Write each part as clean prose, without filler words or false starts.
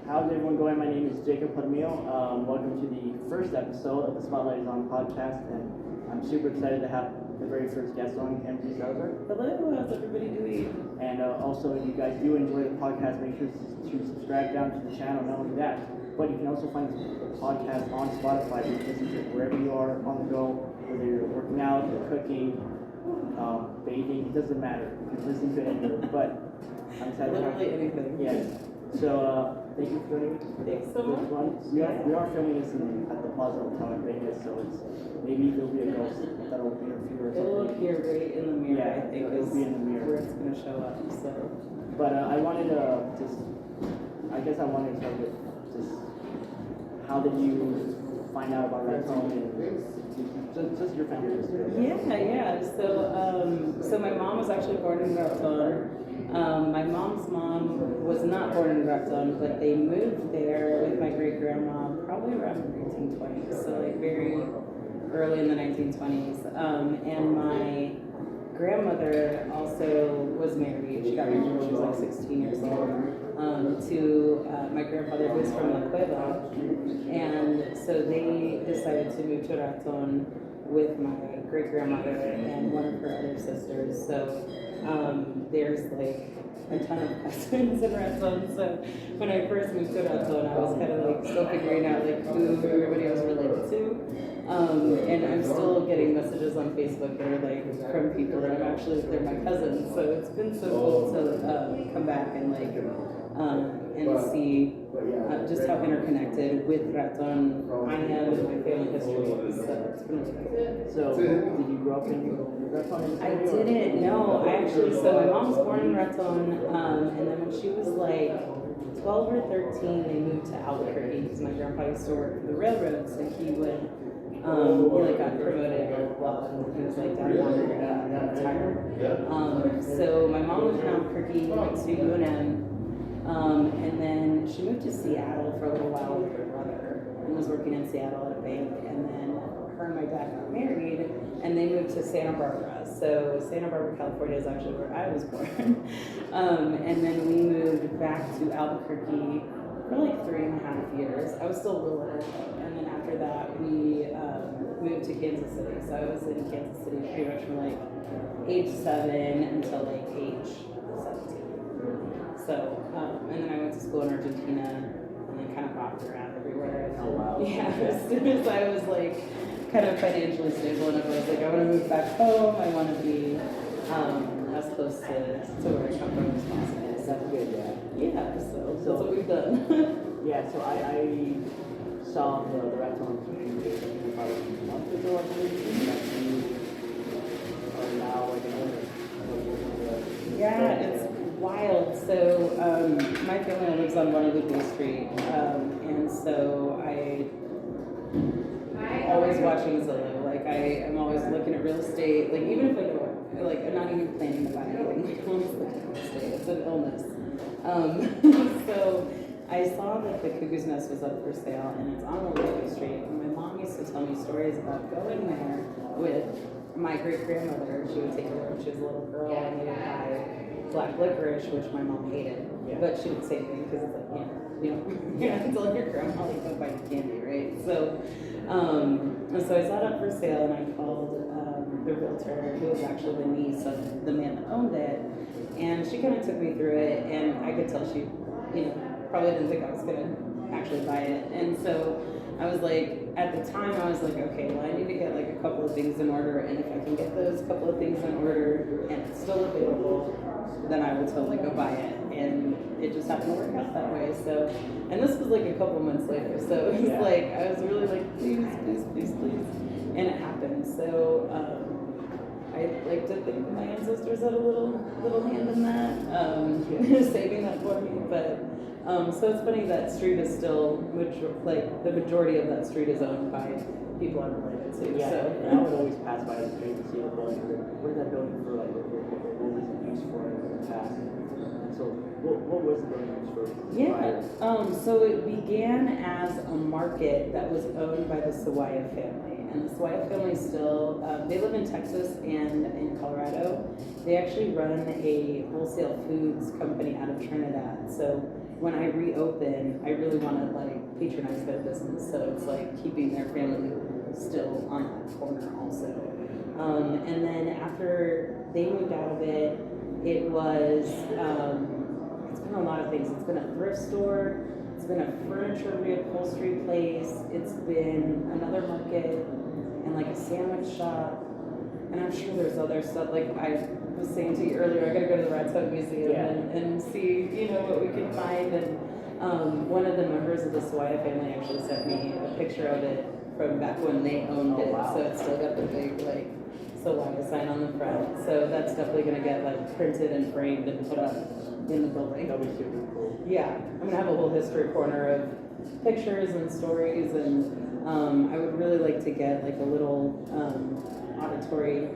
How's everyone going? My name is Jacob Padmeo. Welcome to the first episode of the Spotlight is On podcast, and I'm super excited to have the very first guest on, Emmy Salazar. Hello, how's everybody doing? And also, if you guys do enjoy the podcast, make sure to subscribe down to the channel. Not only that, but you can also find the podcast on Spotify. You can listen to it wherever you are on the go, whether you're working out, you're cooking, bathing, it doesn't matter. You can listen to it anywhere. But I'm excited. Literally anything. Yes. So thank you for joining me. Thanks so much. We are filming this at the Plaza Hotel in Vegas, so maybe there'll be a ghost that'll appear for you or something. It'll appear right in the mirror, Yeah, I think, it'll be in the mirror. where it's going to show up. So, But I wanted to I wanted to start with just how did you find out about Red Zone and just your family history? yeah. So my mom was actually born in Raton. My mom's mom was not born in Raton, but they moved there with my great grandma probably around the 1920s, so like very early in the 1920s. And my grandmother also was married. She got married when she was like 16 years old to my grandfather, who was from La Cueva. And so they decided to move to Raton with my great grandmother and one of her other sisters. So there's like a ton of cousins in Raton. So when I first moved to Raton, I was kind of like still figuring out like who everybody was related to. And I'm still getting messages on Facebook that are like from people that I'm actually, they're my cousins. So it's been so cool to come back and like and see just how interconnected with Raton I am and my family history. So it's been really cool. So did you grow up in Raton? I didn't know. So my mom was born in Raton, and then when she was like 12 or 13, they moved to Albuquerque because my grandpa used to work for the railroads, and he would he like got promoted or blah, and he was like down yonder retired. So my mom lived in Albuquerque, went to UNM, and then she moved to Seattle for a little while with her brother and was working in Seattle at a bank, and then her and my dad got married and they moved to Santa Barbara. So Santa Barbara, California is actually where I was born. And then we moved back to Albuquerque for like 3.5 years. I was still a little little, and then after that we moved to Kansas City. So I was in Kansas City pretty much from like age 7 until like age 17. So, and then I went to school in Argentina and then kind of bopped around everywhere. Oh, wow. Yeah, as soon as I was like kind of financially stable enough, I was like, I want to move back home. I want to be as close to where I come from as possible. That's good, yeah. Yeah, so that's what we've done. Yeah, so I saw the Raton community about a month ago, I believe, and that you are now like an owner. Yeah, it's wild. So my family lives on Guadalupe Street, and so I always watching Zillow. Like I am always looking at real estate. Like even if I don't, like I'm not even planning to buy anything. Like I'm always looking at real estate. It's an illness. So I saw that the Cuckoo's Nest was up for sale, and it's on Guadalupe Street. And my mom used to tell me stories about going there with my great grandmother. She would take her when she was a little girl, and they would buy black licorice, which my mom hated, but she would say things because it's like, you're not telling your grandma like don't buy candy, right? So, so I saw it up for sale, and I called the realtor, who was actually the niece of the man that owned it, and she kind of took me through it, and I could tell she, probably didn't think I was gonna actually buy it, and so I was like, at the time, I was like, okay, well, I need to get like a couple of things in order, and if I can get those couple of things in order and it's still available, then I will totally go buy it. And it just happened to work out that way. So, and this was like a couple months later. So it was like, I was really like, please. And it happened. So I like to think that my ancestors had a little hand in that, saving that for me. But so it's funny that street is still, like the majority of that street is owned by people I'm related to. Yeah, so. and I would always pass by the street to see the building. What is that building for? Like, what was it used for in the past? So, what was the building used for? So it began as a market that was owned by the Sawaya family. And the Sawaya family still, they live in Texas and in Colorado. They actually run a wholesale foods company out of Trinidad. So when I reopen, I really want to like patronize their business. So it's like keeping their family still on that corner also. And then after they moved out of it, it was, it's been a lot of things. It's been a thrift store, it's been a furniture reupholstery place, it's been another market, and like a sandwich shop. And I'm sure there's other stuff, like I was saying to you earlier, I gotta go to the Rat Tub Museum and see, you know, what we can find. And one of the members of the Sawaya family actually sent me a picture of it from back when they owned it. Wow. So it's still got the big, like, Salazar sign on the front. So that's definitely gonna get like printed and framed and put up in the building. That'll be super cool. Yeah, I'm gonna have a whole history corner of pictures and stories, and I would really like to get like a little auditory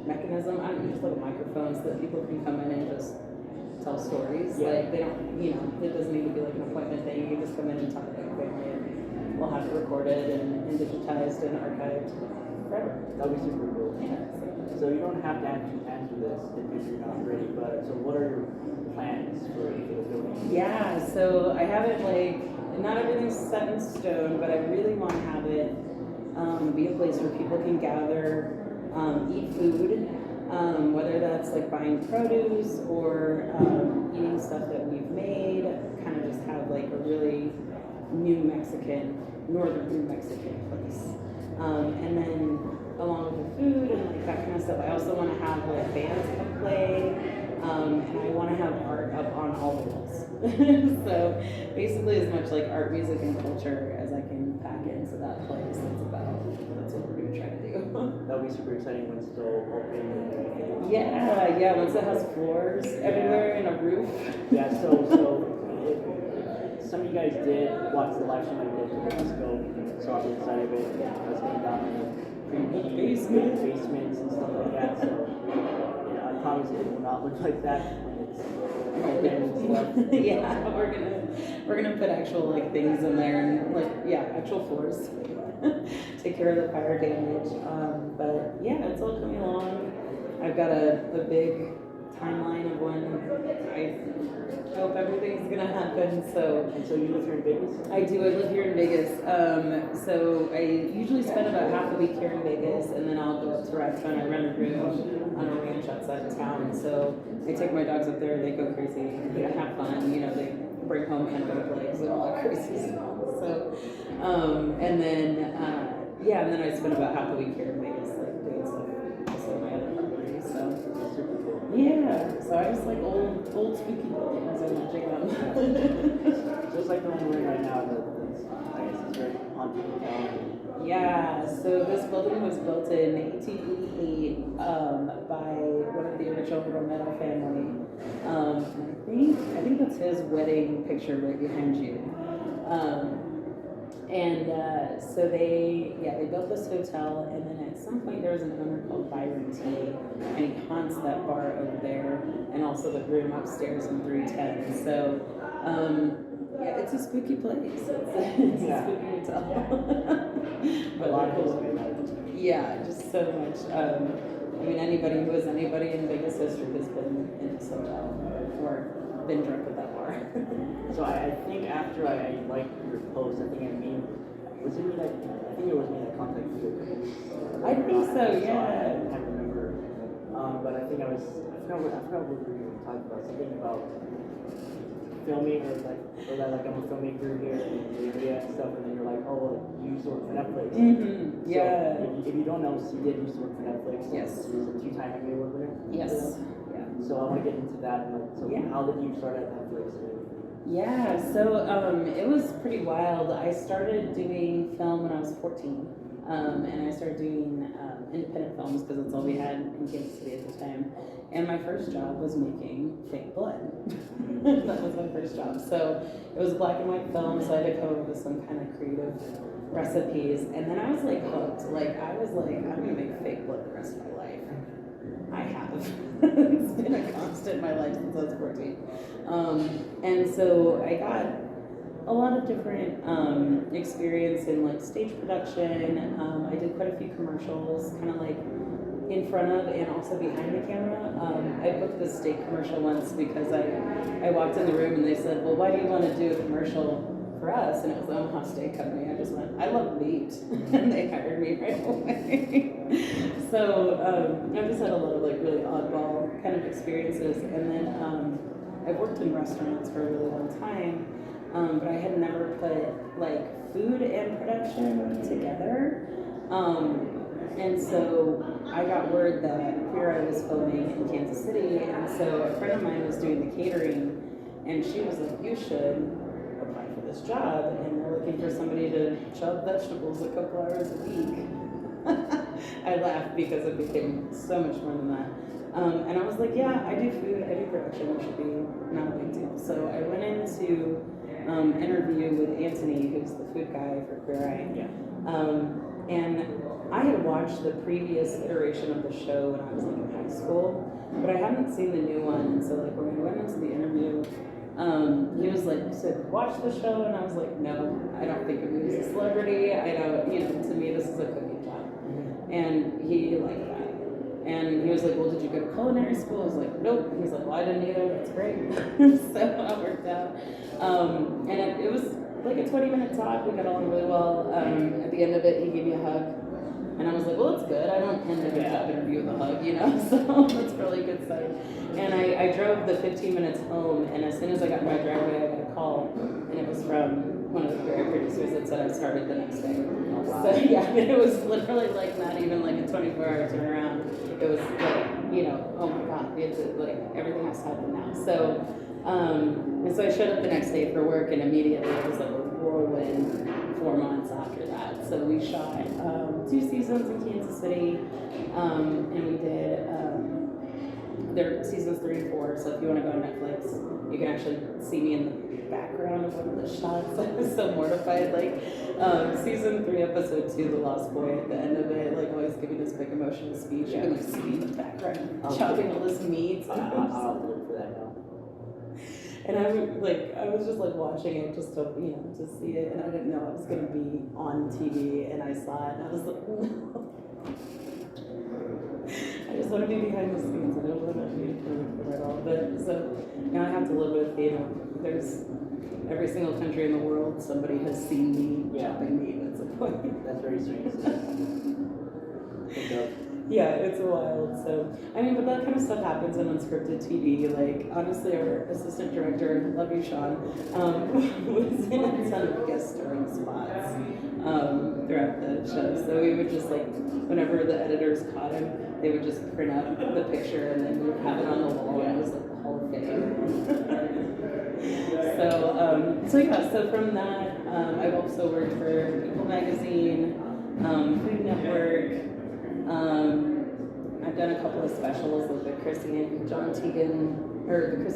mechanism. I don't know, just like a microphone so that people can come in and just tell stories. Yeah. Like they don't, you know, it doesn't need to be like an appointment thing. You can just come in and talk to your family, and we'll have it recorded and digitized and archived forever. That'll be super cool. Yeah. So you don't have to answer this if you're not ready, but so what are your plans for the building? Yeah, so I haven't like, not everything's set in stone, but I really want to have it be a place where people can gather, eat food, whether that's like buying produce or eating stuff that we've made, kind of just have like a really northern New Mexican place. And then along with the food and like that kind of stuff, I also want to have like bands come play, and I want to have art up on all the walls. So basically as much like art, music, and culture as I can pack into that place. That's what we're gonna try to do. That'll be super exciting when it's still open and everything. Yeah, once it has floors everywhere and a roof. Yeah, so if some of you guys did watch the live stream I did 2 weeks ago, saw the inside of it. I was getting down in the basements and stuff like that. So yeah, I promise it will not look like that when it's open and stuff. Yeah, we're gonna put actual like things in there and like actual floors. Take care of the fire damage. But yeah, it's all coming along. I've got a big timeline of when I hope everything's gonna happen. So and so you live here in Vegas? I do. I live here in Vegas. So I usually spend about half the week here in Vegas, and then I'll go up to Radford. I rent a room on a ranch outside of town. So I take my dogs up there. They go crazy. They have fun. You know, they bring home kind of like legs and all that crazy stuff. So, and then I spend about half the week here in Vegas, like doing stuff also in my other properties. So super cool. Yeah, so I just like old spooky buildings. I want to check them. Just like the one we're in right now, I guess it's very haunted town. Yeah, so this building was built in 1888 by one of the original Romero family. I think that's his wedding picture right behind you. So they built this hotel, and then at some point there was an owner called Byron T, and he haunts that bar over there, and also the room upstairs in 310. So, it's a spooky place. It's a spooky hotel. But a lot of cool. Yeah, just so much. I mean, anybody who is anybody in Vegas history has been in this hotel or been drunk at that bar. So I think after I liked your post, I think it was me that contacted you. I think so, yeah. I can't remember. But I think I forgot what we were talking about. Something about filming or that I'm a filmmaker here in the area and stuff, and then you're like, oh, well, you used to work for Netflix. Mm-hmm. Yeah. So if you don't know, she did used to work for Netflix. Yes. She was a 2-time Emmy award winner. Yes. Yeah. So I want to get into that. And how did you start at Netflix? Yeah, so it was pretty wild. I started doing film when I was 14, and I started doing independent films because that's all we had in Kansas City at the time. And my first job was making fake blood. That was my first job. So it was a black and white film, so I had to come up with some kind of creative recipes. And then I was like hooked. I was like, I'm gonna make fake blood the rest of my life. I have. It's been a constant in my life since I was 14. And so I got a lot of different experience in stage production. I did quite a few commercials, kind of in front of and also behind the camera. I booked this steak commercial once because I walked in the room and they said, well, why do you want to do a commercial for us? And it was the Omaha Steak Company. I just went, I love meat. And they hired me right away. So I've just had a lot of like really oddball kind of experiences. And then I've worked in restaurants for a really long time, but I had never put like food and production together. And so I got word that Queer Eye was filming in Kansas City, and so a friend of mine was doing the catering, and she was like, you should apply for this job, and they're looking for somebody to chop vegetables a couple hours a week. I laughed because it became so much more than that. And I was like, yeah, I do food, I do production, it should be not a big deal. So I went in to interview with Anthony, who's the food guy for Queer Eye. Yeah. And I had watched the previous iteration of the show when I was like in high school, but I hadn't seen the new one. And so like when we went into the interview, he was like, said, watch the show, and I was like, no, I don't think of me as a celebrity. I don't, to me this is a cooking job. And he liked that. And he was like, well, did you go to culinary school? I was like, nope. He's like, well, I didn't either. That's great. So it worked out. And it was like a 20-minute talk. We got along really well. At the end of it, he gave me a hug. And I was like, well, that's good. I don't end every job interview with a hug, so that's really good sign. And I drove the 15 minutes home, and as soon as I got in my driveway, I got a call, and it was from one of the Queer Eye producers that said I started the next day. Oh, wow. So yeah, it was literally like not even like a 24-hour turnaround. It was like, oh my God, we had to, like, everything has to happen now. So, and so I showed up the next day for work, and immediately it was like a whirlwind 4 months after that. So we shot 2 seasons in Kansas City, and we did their seasons 3 and 4. So if you want to go on Netflix, you can actually see me in the background of one of the shots. I was so mortified. Like season 3, episode 2, The Lost Boy. At the end of it, like always giving this big emotional speech. You can like see me in the background chopping all this meat. I'll look for that now. And I was just like watching it just to, to see it, and I didn't know I was gonna be on TV, and I saw it, and I was like, no. I just want to be behind the scenes. I don't want to be in front of the camera at all. But so now I have to live with, there's every single country in the world, somebody has seen me chopping meat at some point. That's very strange. Yeah, it's wild. So, but that kind of stuff happens in unscripted TV. Like, honestly, our assistant director, love you, Sean, was in a ton of guest starring spots throughout the show. So we would just, like, whenever the editors caught him, they would just print out the picture and then we would have it on the wall, and it was like the Hall of Fame. So from that, I've also worked for People Magazine, Food Network. I've done a couple of specials, like the Chrissy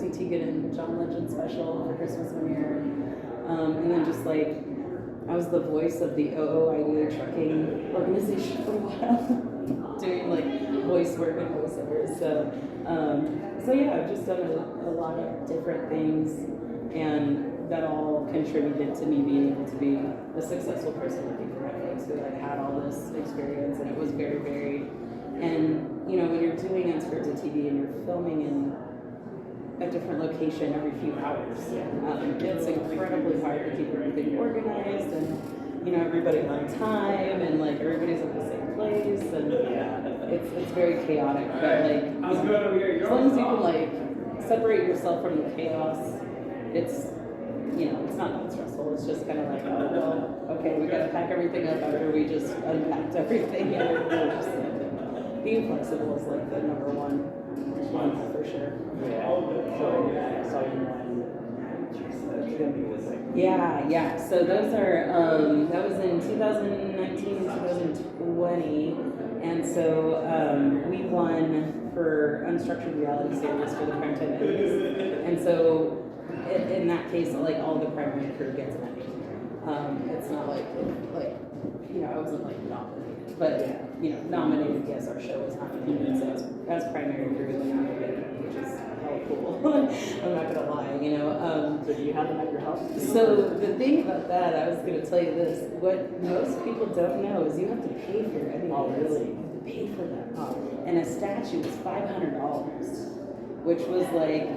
Teigen and John Legend special for Christmas one year. And then just like, I was the voice of the OOIDA trucking organization for a while, doing like voice work and voiceovers. So yeah, I've just done a lot of different things, and that all contributed to me being able to be a successful person working for Netflix. So I had all this experience, and it was very varied. And when you're doing unscripted TV and you're filming in a different location every few hours, it's incredibly hard to keep everything organized and everybody on time, and like everybody's at the same place, and it's very chaotic. But like as long as you can like separate yourself from the chaos, it's it's not that stressful. It's just kind of like, oh well, okay, we gotta pack everything up after we just unpacked everything, and just being flexible is like the number one for sure. Yeah. So those are that was in 2019, 2020, and so we won for unstructured reality series for the primetime Emmys, and so in that case, like all the primary crew gets an Emmy. It's not like I wasn't like nominated, but nominated. Yes, our show was nominated, so as primary crew, like I get it, which is hella cool. I'm not gonna lie, So do you have them at your house? So the thing about that, I was gonna tell you this. What most people don't know is you have to pay for your Emmy. Oh, really? You have to pay for that. And a statue was $500, which was like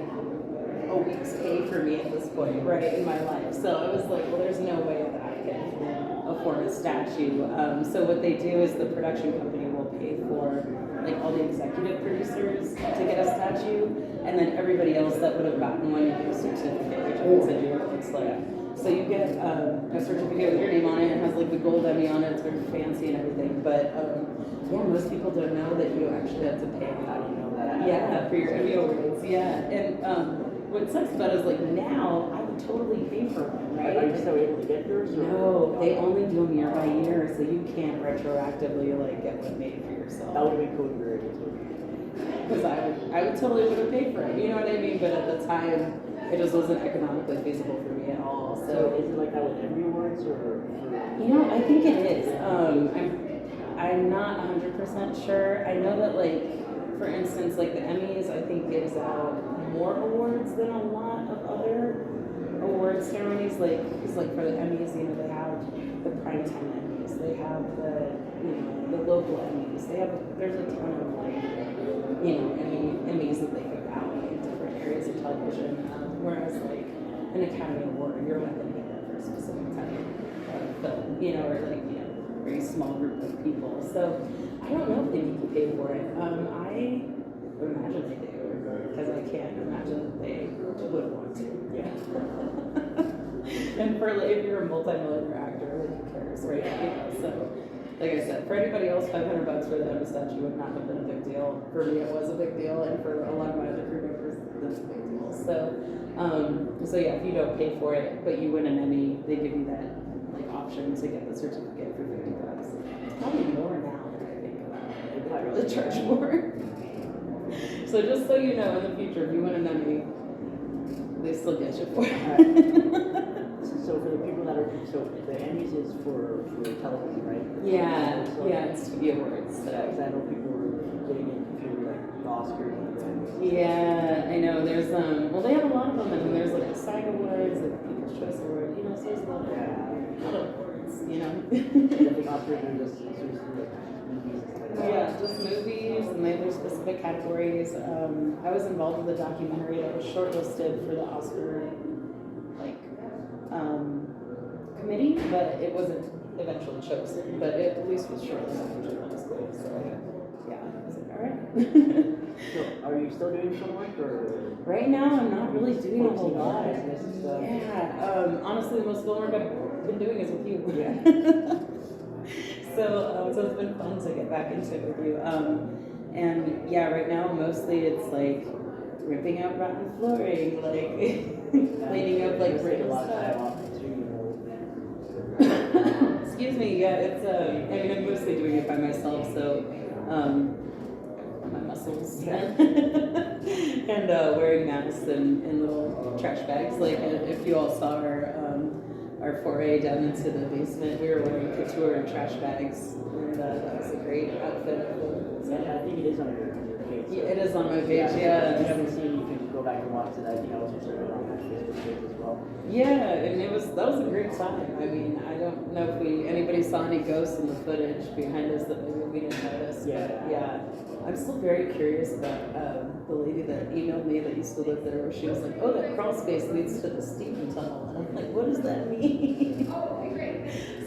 a week's pay for me at this point, right, in my life. So I was like, well, there's no way that I can afford a statue. So what they do is the production company will pay for like all the executive producers to get a statue, and then everybody else that would have gotten one, you get a certificate, which I can send you what it looks like. So you get a certificate with your name on it. It has like the gold Emmy on it. It's very fancy and everything. But yeah, most people don't know that you actually have to pay. How do you know that? Yeah, for your Emmy awards. Yeah, and what sucks about it is like now I would totally pay for one, right? Are you still able to get yours? No, they only do them year by year, so you can't retroactively like get one made for yourself. That would be cool if you were able to. Because I would totally would have paid for it. You know what I mean? But at the time, it just wasn't economically feasible for me at all. So is it like that with Emmy awards or? You know, I think it is. I'm not 100% sure. I know that like, for instance, like the Emmys, I think gives out more awards than a lot of other award ceremonies. Like, because like for the Emmys, you know, they have the primetime Emmys, they have the, you know, the local Emmys. There's a ton of like, you know, Emmys that they give out in different areas of television. Whereas like an Academy Award, you're not going to get that for a specific type of film, you know, or like, you know, very small group of people. So I don't know if they make you pay for it. I would imagine they do, because I can't imagine that they would want to. Yeah. And for like, if you're a multi-millionaire actor, like who cares, right? You know, so like I said, for anybody else, $500 for the Emmy statue would not have been a big deal. For me, it was a big deal, and for a lot of my other crew members, that's a big deal. So yeah, if you don't pay for it, but you win an Emmy, they give you that like option to get the certificate for $50. It's probably more now than I think about it. They probably really charge more. So just so you know, in the future, if you win an Emmy, they still get you for it. So for the people that are, so the Emmys is for television, right? Yeah, it's TV awards. Because I know people were getting it confused like the Oscars and the Emmys. Yeah, I know. There's well, they have a lot of them, and there's like SAG awards, like People's Choice Award. You know, so there's a lot of awards. You know. I think Oscars are just seriously like movies and stuff like that. Yeah, just movies, and they have their specific categories. I was involved with a documentary that was shortlisted for the Oscar committee, but it wasn't eventually chosen. But it at least was shortlisted, which was cool. So yeah, I was like, all right. So are you still doing some work or? Right now, I'm not really doing a whole lot. Business and stuff? Yeah, honestly, the most film work I've been doing is with you. Yeah. So it's been fun to get back into it with you. And yeah, right now mostly it's like ripping out rotten flooring, like cleaning up like random stuff. Excuse me. Yeah, it's I mean, I'm mostly doing it by myself, so my muscles and wearing masks and little trash bags. Like if you all saw our foray down into the basement, we were wearing couture trash bags, and that was a great outfit. I think it is on your page. So. Yeah, it is on my page, yeah. If you haven't seen, you can go back and watch it. I think I also shared it on my Facebook page as well. Yeah, and that was a great time. I mean, I don't know if anybody saw any ghosts in the footage behind us that maybe we didn't notice. Yeah. But yeah, I'm still very curious about the lady that emailed me that used to live there, where she was like, "Oh, that crawl space leads to the steam tunnel," and I'm like, "What does that mean?"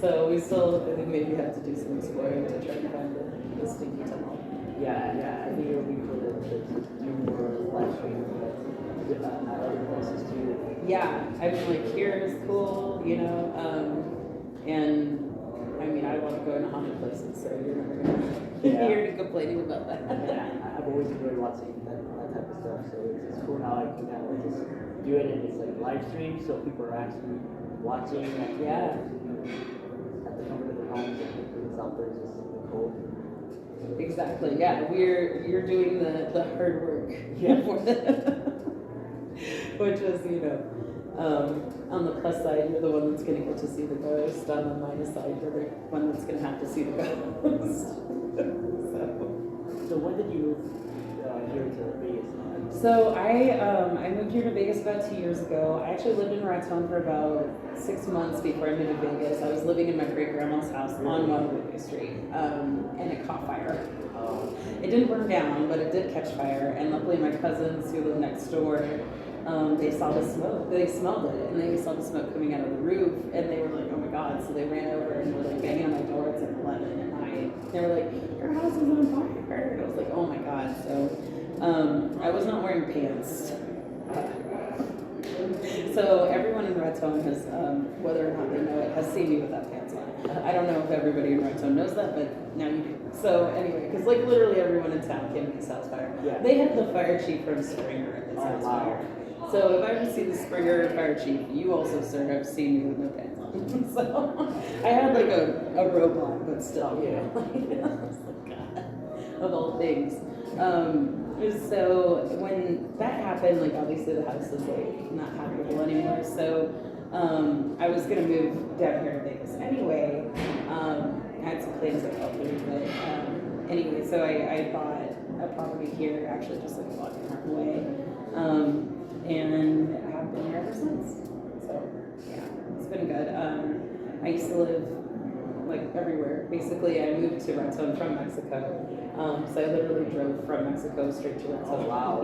So we still, I think, maybe have to do some exploring to try to find the stinky tunnel. Yeah, I think it'll be cool to do more live streaming at other places too. Yeah, I mean, like here is cool, you know, and I mean, I want to go into haunted places, so you're never gonna hear any complaining about that. Yeah, I've always enjoyed watching that type of stuff, so it's cool now I can kind of just do it and it's like live stream, so people are actually watching. Yeah. At the comfort of their homes, and it's out there just in the cold. Exactly. Yeah, you're doing the hard work for them. Which is, you know, on the plus side, you're the one that's going to get to see the ghost. On the minus side, you're the one that's going to have to see the ghost. So when did you move here to Vegas? So I moved here to Vegas about 2 years ago. I actually lived in Raton for about 6 months before I moved to Vegas. I was living in my great grandma's house on Guadalupe Street, and it caught fire. It didn't burn down, but it did catch fire. And luckily, my cousins who live next door, they saw the smoke. They smelled it, and they saw the smoke coming out of the roof, and they were like, "Oh my God!" So they ran over and were like banging on my door. It's like 11 at night. They were like, "Your house is on fire!" And I was like, "Oh my God!" So I was not wearing pants. So everyone in Raton has, whether or not they know it, has seen me without pants on. I don't know if everybody in Raton knows that, but now you do. So anyway, because like literally everyone in town came to this house fire. Yeah. They had the fire chief from Springer at this house fire. So if I ever see the Springer fire chief, you also, sir, have seen me with no pants on. So I had like a robe on, but still, you know, like, God, of all things. So when that happened, like obviously the house is like not habitable anymore. So I was gonna move down here to Vegas anyway. I had some plans that fell through, but anyway, so I bought a property here, actually just like a block and a half away, and have been here ever since. So yeah, it's been good. I used to live like everywhere. Basically, I moved to Raton from Mexico. So I literally drove from Mexico straight to Raton. Oh wow!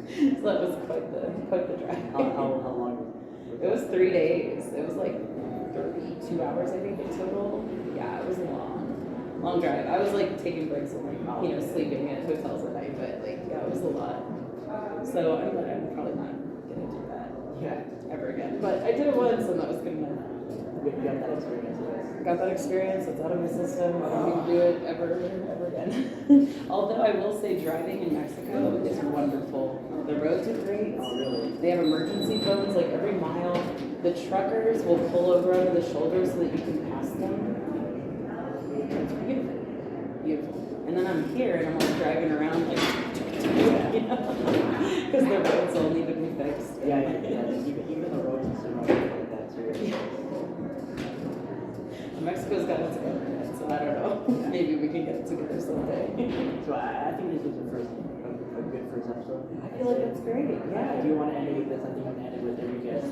So that was quite the drive. How long? It was 3 days. It was like 32 hours, I think, in total. Yeah, it was a long drive. I was like taking breaks and like sleeping at hotels at night, but like yeah, it was a lot. So I'm glad I'm probably not gonna do that ever again. But I did it once, and that was good enough. You got that experience. Got that experience. It's out of my system. I don't need to do it ever again. Although I will say, driving in Mexico is wonderful. The roads are great. Oh really? They have emergency phones like every mile. The truckers will pull over under the shoulder so that you can pass them. It's beautiful. Beautiful. And then I'm here and I'm like driving around like, because the roads all need to be fixed. Yeah. Even the roads and stuff like that too. Mexico's got it together, so I don't know. Maybe we can get it together someday. So I think this was a good first episode. I feel like that's great. Yeah. I do want to end it with this. I think I'm going to end it with every guest.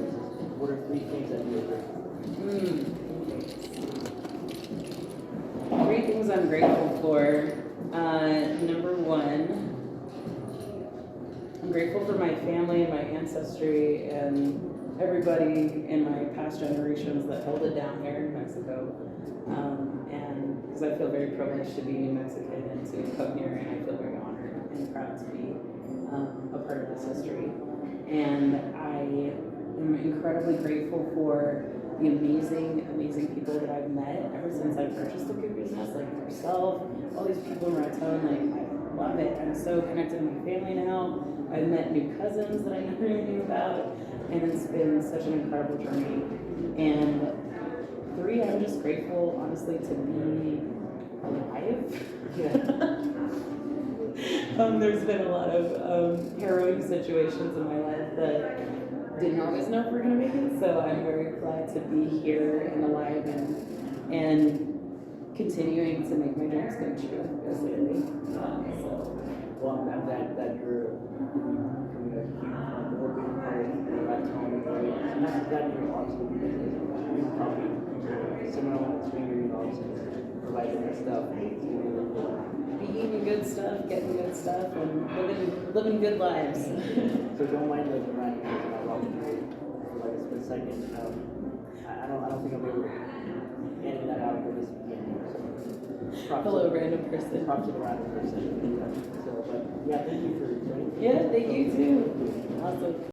What are 3 things that you agree? 3 things I'm grateful for. Number 1, I'm grateful for my family and my ancestry and everybody in my past generations that held it down here in Mexico. And because I feel very privileged to be Mexican and to come here, and I feel very honored and proud to be a part of this history. And I am incredibly grateful for the amazing people that I've met ever since I purchased the Cuckoo's Nest, like yourself, all these people in Raton. Like, I love it. I'm so connected to my family now. I've met new cousins that I never even knew about, and it's been such an incredible journey. And 3, I'm just grateful, honestly, to be alive. There's been a lot of harrowing situations in my life that didn't always know if we're gonna make it. So I'm very glad to be here and alive and continuing to make my dreams come true, basically. Well, I'm glad that you're becoming a huge more big part of the Raton area. I'm not glad you're obviously because you probably similar to Springer, obviously providing that stuff. It's really cool. Be eating good stuff, getting good stuff, and living good lives. So don't mind the rant because I walked through for like a split second. I don't think I'll be able to edit that out for this beginning. So Hello, random person. props to the random person. So, but yeah, thank you for joining. Yeah, thank you too. Awesome.